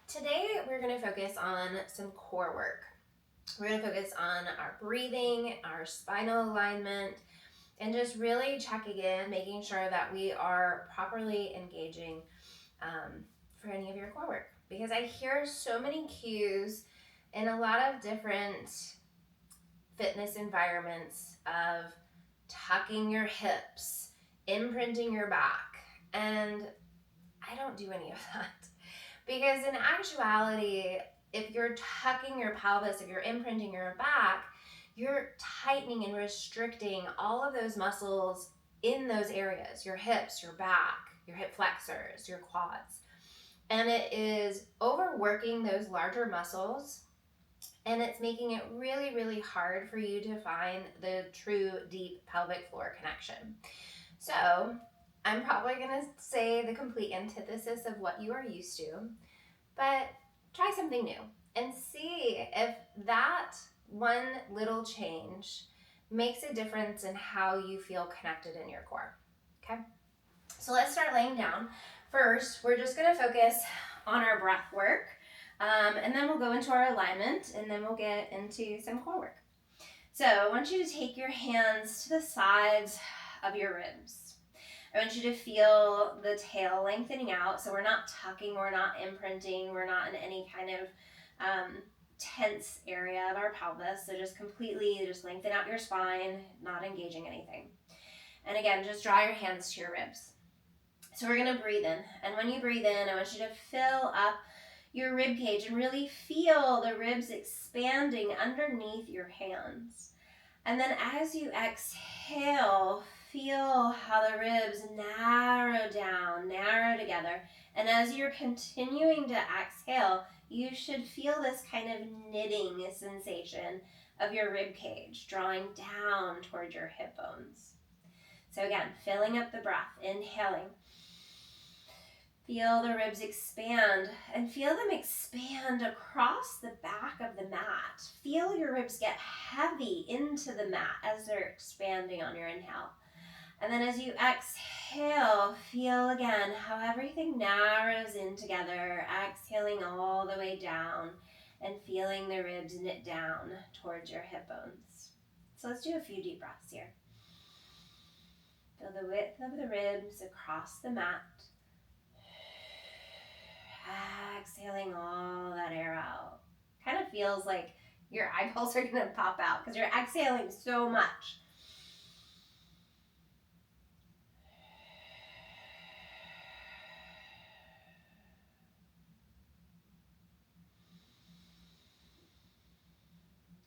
Today, we're going to focus on some core work. We're going to focus on our breathing, our spinal alignment, and just really checking in, making sure that we are properly engaging for any of your core work. Because I hear so many cues in a lot of different fitness environments of tucking your hips, imprinting your back, and I don't do any of that. Because in actuality, if you're tucking your pelvis, if you're imprinting your back, you're tightening and restricting all of those muscles in those areas, your hips, your back, your hip flexors, your quads. And it is overworking those larger muscles, and it's making it really, really hard for you to find the true deep pelvic floor connection. So I'm probably going to say the complete antithesis of what you are used to, but try something new and see if that one little change makes a difference in how you feel connected in your core. Okay? So let's start laying down. First, we're just going to focus on our breath work, and then we'll go into our alignment, and then we'll get into some core work. So I want you to take your hands to the sides of your ribs. I want you to feel the tail lengthening out. So we're not tucking, we're not imprinting, we're not in any kind of tense area of our pelvis. So just completely lengthen out your spine, not engaging anything. And again, just draw your hands to your ribs. So we're going to breathe in. And when you breathe in, I want you to fill up your rib cage and really feel the ribs expanding underneath your hands. And then as you exhale, feel how the ribs narrow down, narrow together. And as you're continuing to exhale, you should feel this kind of knitting sensation of your rib cage, drawing down toward your hip bones. So again, filling up the breath, inhaling. Feel the ribs expand and feel them expand across the back of the mat. Feel your ribs get heavy into the mat as they're expanding on your inhale. And then as you exhale, feel again how everything narrows in together, exhaling all the way down and feeling the ribs knit down towards your hip bones. So let's do a few deep breaths here. Feel the width of the ribs across the mat. Exhaling all that air out. Kind of feels like your eyeballs are going to pop out because you're exhaling so much.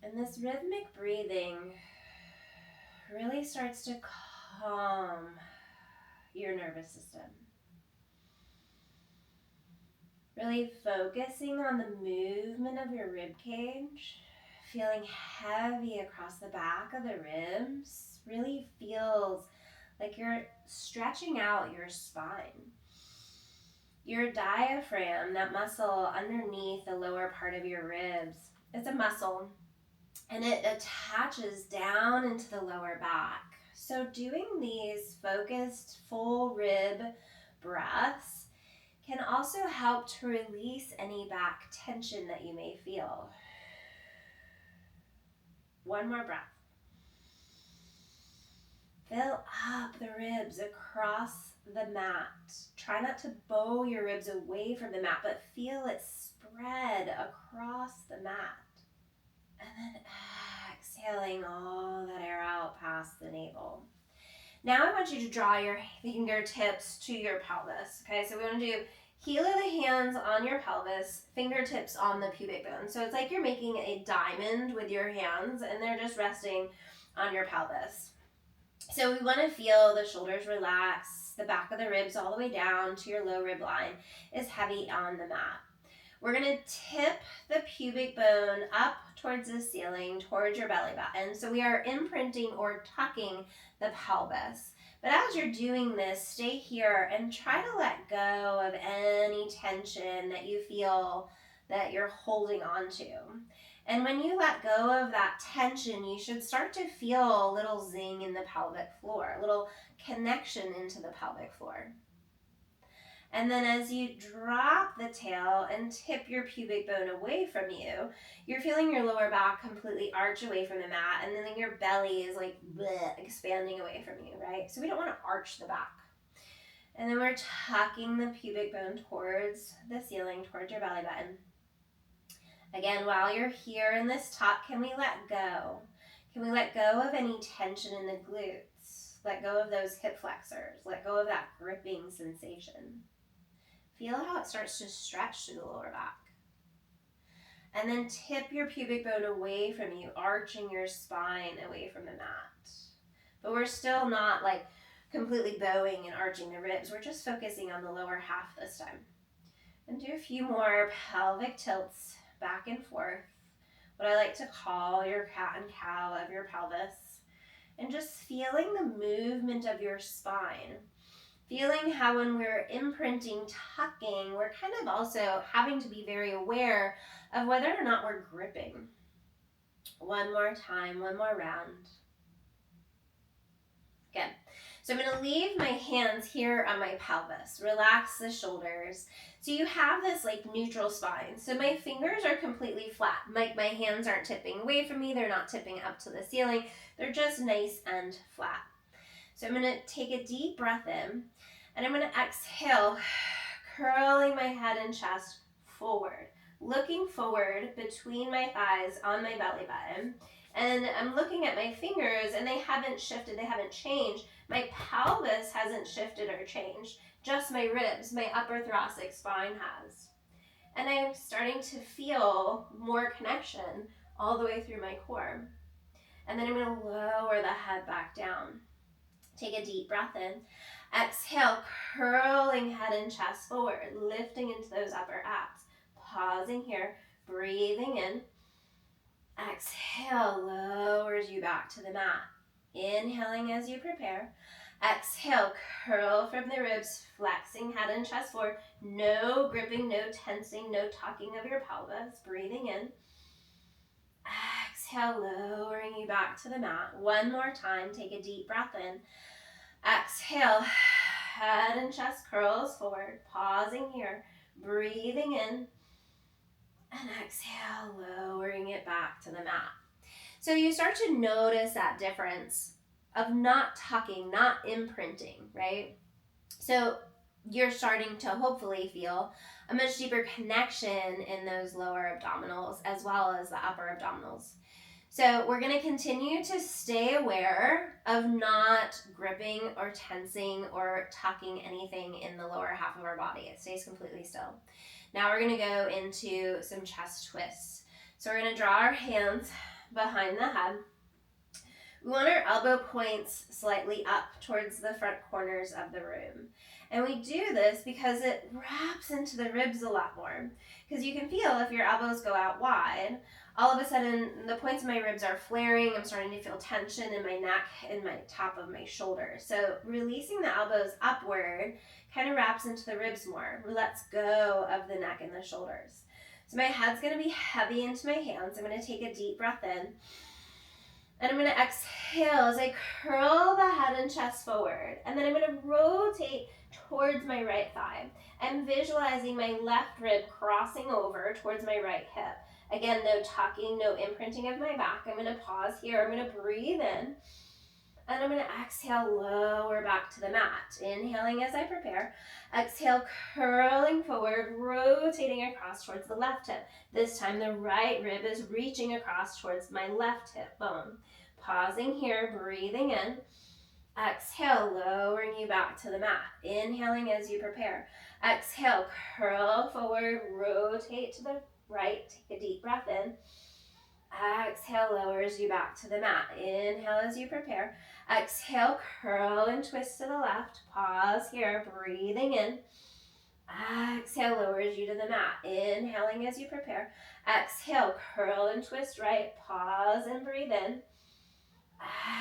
And this rhythmic breathing really starts to calm your nervous system. Really focusing on the movement of your rib cage, feeling heavy across the back of the ribs, really feels like you're stretching out your spine. Your diaphragm, that muscle underneath the lower part of your ribs, it's a muscle and it attaches down into the lower back. So doing these focused full rib breaths can also help to release any back tension that you may feel. One more breath. Fill up the ribs across the mat. Try not to bow your ribs away from the mat, but feel it spread across the mat. And then exhaling all that air out past the navel. Now I want you to draw your fingertips to your pelvis. Okay, so we want to do heel of the hands on your pelvis, fingertips on the pubic bone. So it's like you're making a diamond with your hands and they're just resting on your pelvis. So we want to feel the shoulders relax, the back of the ribs all the way down to your low rib line is heavy on the mat. We're going to tip the pubic bone up towards the ceiling, towards your belly button. So we are imprinting or tucking the pelvis. But as you're doing this, stay here and try to let go of any tension that you feel that you're holding on to. And when you let go of that tension, you should start to feel a little zing in the pelvic floor, a little connection into the pelvic floor. And then as you drop the tail and tip your pubic bone away from you, you're feeling your lower back completely arch away from the mat, and then your belly is like bleh, expanding away from you, right? So we don't want to arch the back. And then we're tucking the pubic bone towards the ceiling, towards your belly button. Again, while you're here in this tuck, can we let go? Can we let go of any tension in the glutes? Let go of those hip flexors. Let go of that gripping sensation. Feel how it starts to stretch through the lower back. And then tip your pubic bone away from you, arching your spine away from the mat. But we're still not like completely bowing and arching the ribs. We're just focusing on the lower half this time. And do a few more pelvic tilts back and forth, what I like to call your cat and cow of your pelvis, and just feeling the movement of your spine. Feeling how when we're imprinting, tucking, we're kind of also having to be very aware of whether or not we're gripping. One more time, one more round. Good. So I'm going to leave my hands here on my pelvis. Relax the shoulders. So you have this like neutral spine. So my fingers are completely flat. My hands aren't tipping away from me. They're not tipping up to the ceiling. They're just nice and flat. So I'm going to take a deep breath in, and I'm going to exhale, curling my head and chest forward, looking forward between my thighs on my belly button. And I'm looking at my fingers, and they haven't shifted, they haven't changed. My pelvis hasn't shifted or changed, just my ribs, my upper thoracic spine has. And I'm starting to feel more connection all the way through my core. And then I'm going to lower the head back down. Take a deep breath in. Exhale, curling head and chest forward, lifting into those upper abs. Pausing here, breathing in. Exhale, lowers you back to the mat. Inhaling as you prepare. Exhale, curl from the ribs, flexing head and chest forward. No gripping, no tensing, no tucking of your pelvis. Breathing in. Exhale, lowering you back to the mat. One more time, take a deep breath in. Exhale, head and chest curls forward, pausing here, breathing in, and exhale, lowering it back to the mat. So you start to notice that difference of not tucking, not imprinting, right? So you're starting to hopefully feel a much deeper connection in those lower abdominals as well as the upper abdominals. So we're going to continue to stay aware of not gripping or tensing or tucking anything in the lower half of our body. It stays completely still. Now we're going to go into some chest twists. So we're going to draw our hands behind the head. We want our elbow points slightly up towards the front corners of the room. And we do this because it wraps into the ribs a lot more. Because you can feel if your elbows go out wide, all of a sudden the points of my ribs are flaring. I'm starting to feel tension in my neck and my top of my shoulder. So releasing the elbows upward kind of wraps into the ribs more. Lets go of the neck and the shoulders. So my head's going to be heavy into my hands. I'm going to take a deep breath in. And I'm going to exhale as I curl the head and chest forward. And then I'm going to rotate towards my right thigh. I'm visualizing my left rib crossing over towards my right hip. Again, no tucking, no imprinting of my back. I'm going to pause here. I'm going to breathe in. And I'm going to exhale, lower back to the mat. Inhaling as I prepare. Exhale, curling forward, rotating across towards the left hip. This time the right rib is reaching across towards my left hip bone. Pausing here, breathing in. Exhale, lowering you back to the mat. Inhaling as you prepare. Exhale, curl forward, rotate to the right. Take a deep breath in. Exhale, lowers you back to the mat. Inhale as you prepare. Exhale, curl and twist to the left. Pause here, breathing in. Exhale, lowers you to the mat. Inhaling as you prepare. Exhale, curl and twist right. Pause and breathe in.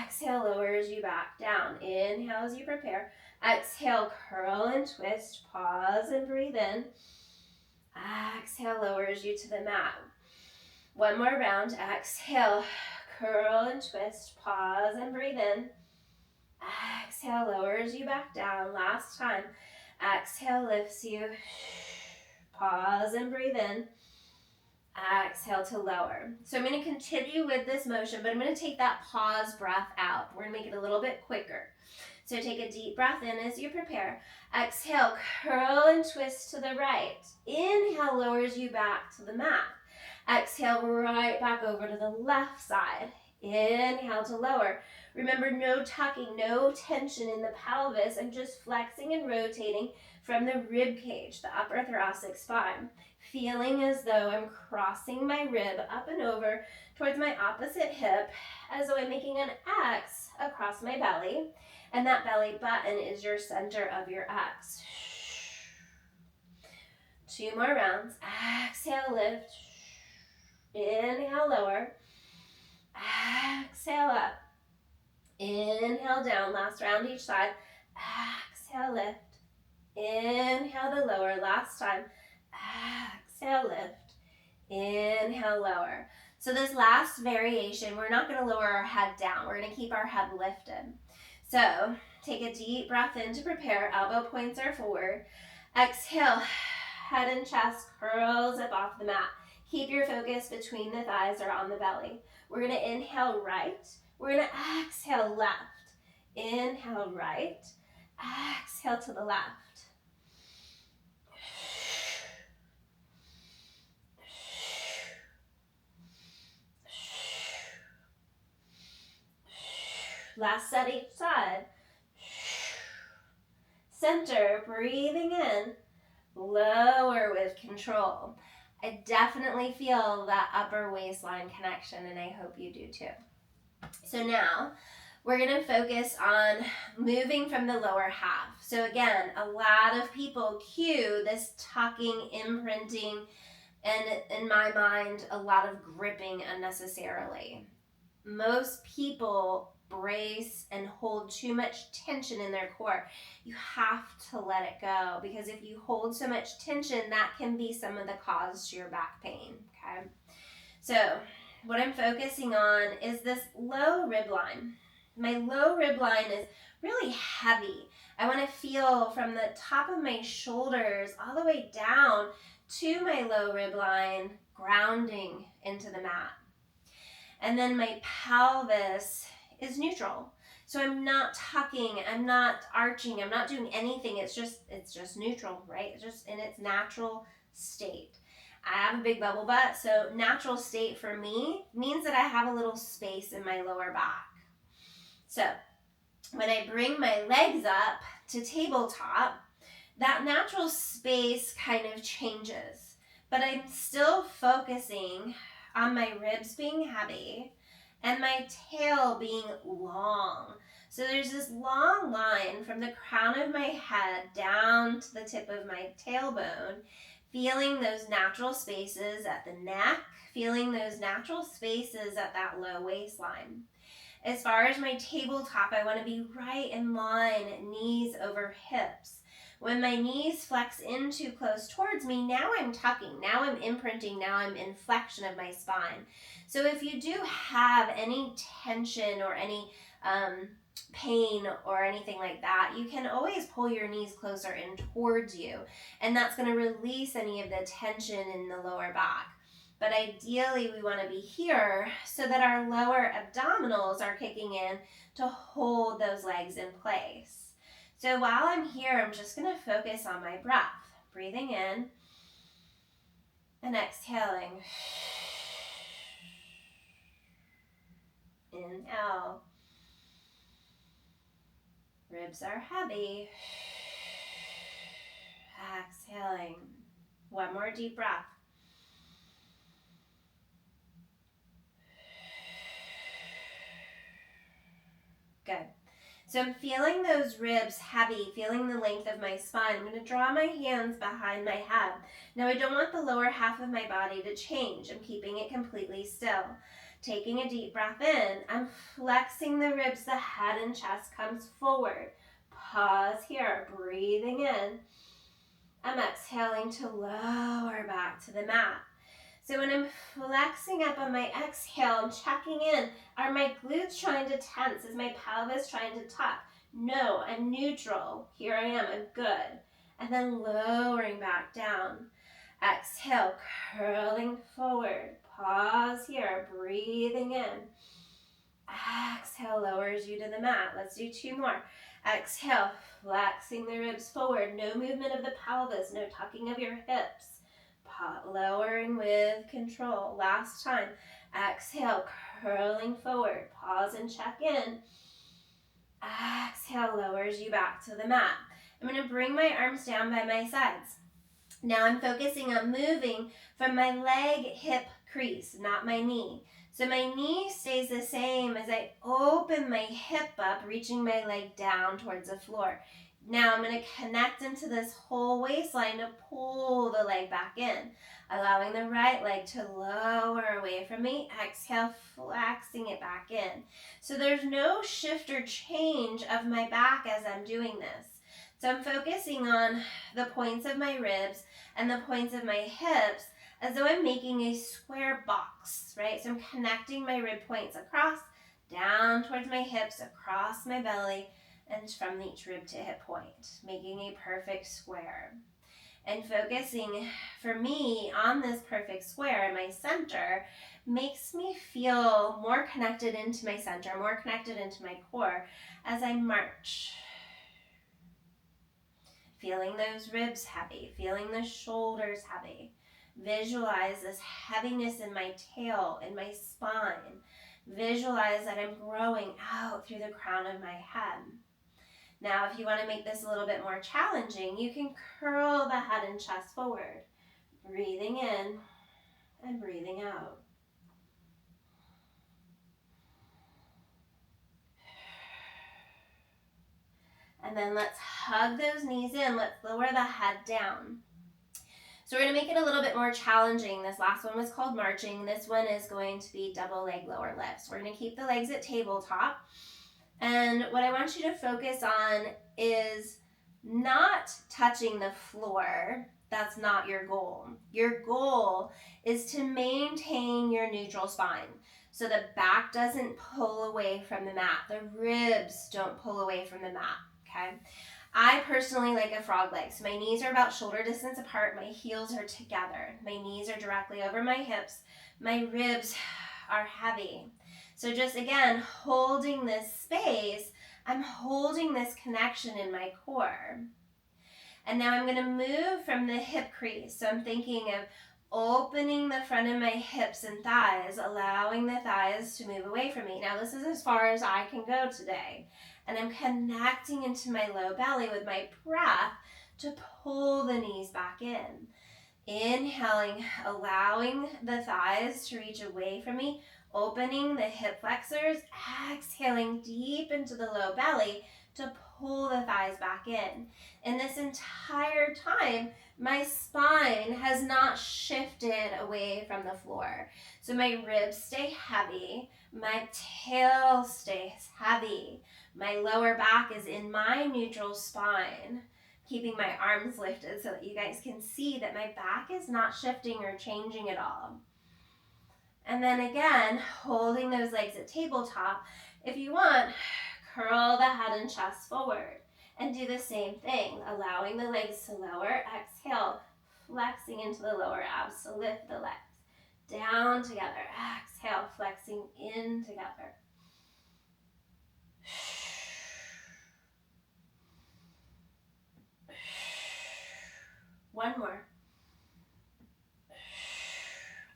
Exhale, lowers you back down. Inhale as you prepare. Exhale, curl and twist. Pause and breathe in. Exhale, lowers you to the mat. One more round. Exhale, curl and twist. Pause and breathe in. Exhale, lowers you back down. Last time. Exhale lifts you. Pause and breathe in. Exhale to lower. So I'm going to continue with this motion, but I'm going to take that pause breath out. We're going to make it a little bit quicker. So take a deep breath in as you prepare. Exhale, curl and twist to the right. Inhale lowers you back to the mat. Exhale right back over to the left side. Inhale to lower. Remember, no tucking, no tension in the pelvis. I'm just flexing and rotating from the rib cage, the upper thoracic spine, feeling as though I'm crossing my rib up and over towards my opposite hip, as though I'm making an X across my belly, and that belly button is your center of your X. 2 more rounds. Exhale, lift. Inhale, lower. Exhale, up. Inhale, down. Last round each side. Exhale, lift. Inhale to lower. Last time. Exhale, lift. Inhale, lower. So this last variation, we're not going to lower our head down. We're going to keep our head lifted. So take a deep breath in to prepare. Elbow points are forward. Exhale. Head and chest curls up off the mat. Keep your focus between the thighs or on the belly. We're going to inhale right. We're going to exhale left. Inhale right. Exhale to the left. Last set each side. Center, breathing in. Lower with control. I definitely feel that upper waistline connection, and I hope you do too. So now we're going to focus on moving from the lower half. So again, a lot of people cue this tucking, imprinting, and in my mind, a lot of gripping unnecessarily. Most people brace and hold too much tension in their core. You have to let it go, because if you hold so much tension, that can be some of the cause to your back pain, okay? So what I'm focusing on is this low rib line. My low rib line is really heavy. I want to feel from the top of my shoulders all the way down to my low rib line, grounding into the mat. And then my pelvis is neutral. So I'm not tucking, I'm not arching, I'm not doing anything. It's just neutral, right? It's just in its natural state. I have a big bubble butt, so natural state for me means that I have a little space in my lower back. So when I bring my legs up to tabletop, that natural space kind of changes, but I'm still focusing on my ribs being heavy and my tail being long. So there's this long line from the crown of my head down to the tip of my tailbone, feeling those natural spaces at the neck, feeling those natural spaces at that low waistline. As far as my tabletop, I want to be right in line, knees over hips. When my knees flex in too close towards me, now I'm tucking, now I'm imprinting, now I'm in flexion of my spine. So if you do have any tension or any pain or anything like that, you can always pull your knees closer in towards you, and that's going to release any of the tension in the lower back. But ideally, we want to be here so that our lower abdominals are kicking in to hold those legs in place. So while I'm here, I'm just going to focus on my breath. Breathing in and exhaling. Inhale. Ribs are heavy. Exhaling. One more deep breath. Good. So I'm feeling those ribs heavy, feeling the length of my spine. I'm going to draw my hands behind my head. Now I don't want the lower half of my body to change. I'm keeping it completely still. Taking a deep breath in, I'm flexing the ribs, the head and chest comes forward. Pause here, breathing in. I'm exhaling to lower back to the mat. So when I'm flexing up on my exhale, I'm checking in. Are my glutes trying to tense? Is my pelvis trying to tuck? No, I'm neutral. Here I am, I'm good. and then lowering back down. Exhale, curling forward. Pause here, breathing in. Exhale, lowers you to the mat. Let's do 2 more. Exhale, flexing the ribs forward. No movement of the pelvis, no tucking of your hips. Lowering with control. Last time. Exhale, curling forward. Pause and check in. Exhale, lowers you back to the mat. I'm going to bring my arms down by my sides. Now I'm focusing on moving from my leg hip crease, not my knee. So my knee stays the same as I open my hip up, reaching my leg down towards the floor. Now I'm going to connect into this whole waistline to pull the leg back in, allowing the right leg to lower away from me. Exhale, flexing it back in. So there's no shift or change of my back as I'm doing this. So I'm focusing on the points of my ribs and the points of my hips as though I'm making a square box, right? So I'm connecting my rib points across, down towards my hips, across my belly, and from each rib to hip point, making a perfect square. And focusing, for me, on this perfect square in my center makes me feel more connected into my center, more connected into my core as I march. Feeling those ribs heavy, feeling the shoulders heavy. Visualize this heaviness in my tail, in my spine. Visualize that I'm growing out through the crown of my head. Now, if you want to make this a little bit more challenging, you can curl the head and chest forward, breathing in and breathing out. And then let's hug those knees in. Let's lower the head down. So we're going to make it a little bit more challenging. This last one was called marching. This one is going to be double leg lower lifts. We're going to keep the legs at tabletop. And what I want you to focus on is not touching the floor. That's not your goal. Your goal is to maintain your neutral spine. So the back doesn't pull away from the mat. The ribs don't pull away from the mat, okay? I personally like a frog leg. So my knees are about shoulder distance apart. My heels are together. My knees are directly over my hips. My ribs are heavy. So just again, holding this space, I'm holding this connection in my core. And now I'm going to move from the hip crease. So I'm thinking of opening the front of my hips and thighs, allowing the thighs to move away from me. Now this is as far as I can go today. And I'm connecting into my low belly with my breath to pull the knees back in. Inhaling, allowing the thighs to reach away from me, opening the hip flexors, exhaling deep into the low belly to pull the thighs back in. And this entire time, my spine has not shifted away from the floor. So my ribs stay heavy, my tail stays heavy, my lower back is in my neutral spine, keeping my arms lifted so that you guys can see that my back is not shifting or changing at all. And then again, holding those legs at tabletop. If you want, curl the head and chest forward and do the same thing, allowing the legs to lower. Exhale, flexing into the lower abs to lift the legs. Down together. Exhale, flexing in together. One more.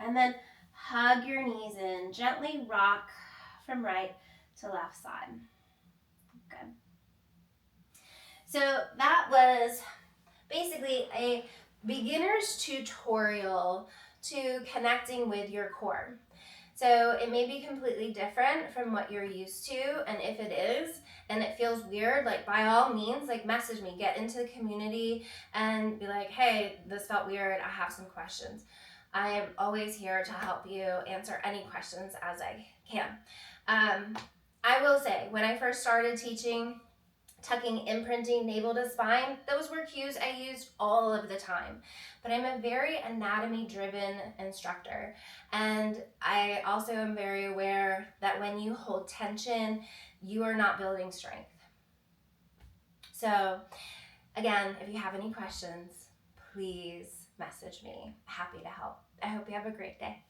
And then hug your knees in. Gently rock from right to left side. Good. So that was basically a beginner's tutorial to connecting with your core. So it may be completely different from what you're used to, and if it is, and it feels weird, like by all means, like message me, get into the community and be like, hey, this felt weird, I have some questions. I am always here to help you answer any questions as I can. I will say, when I first started teaching tucking, imprinting, navel to spine, those were cues I used all of the time. But I'm a very anatomy-driven instructor, and I also am very aware that when you hold tension, you are not building strength. So Again, if you have any questions, please message me. Happy to help. I hope you have a great day.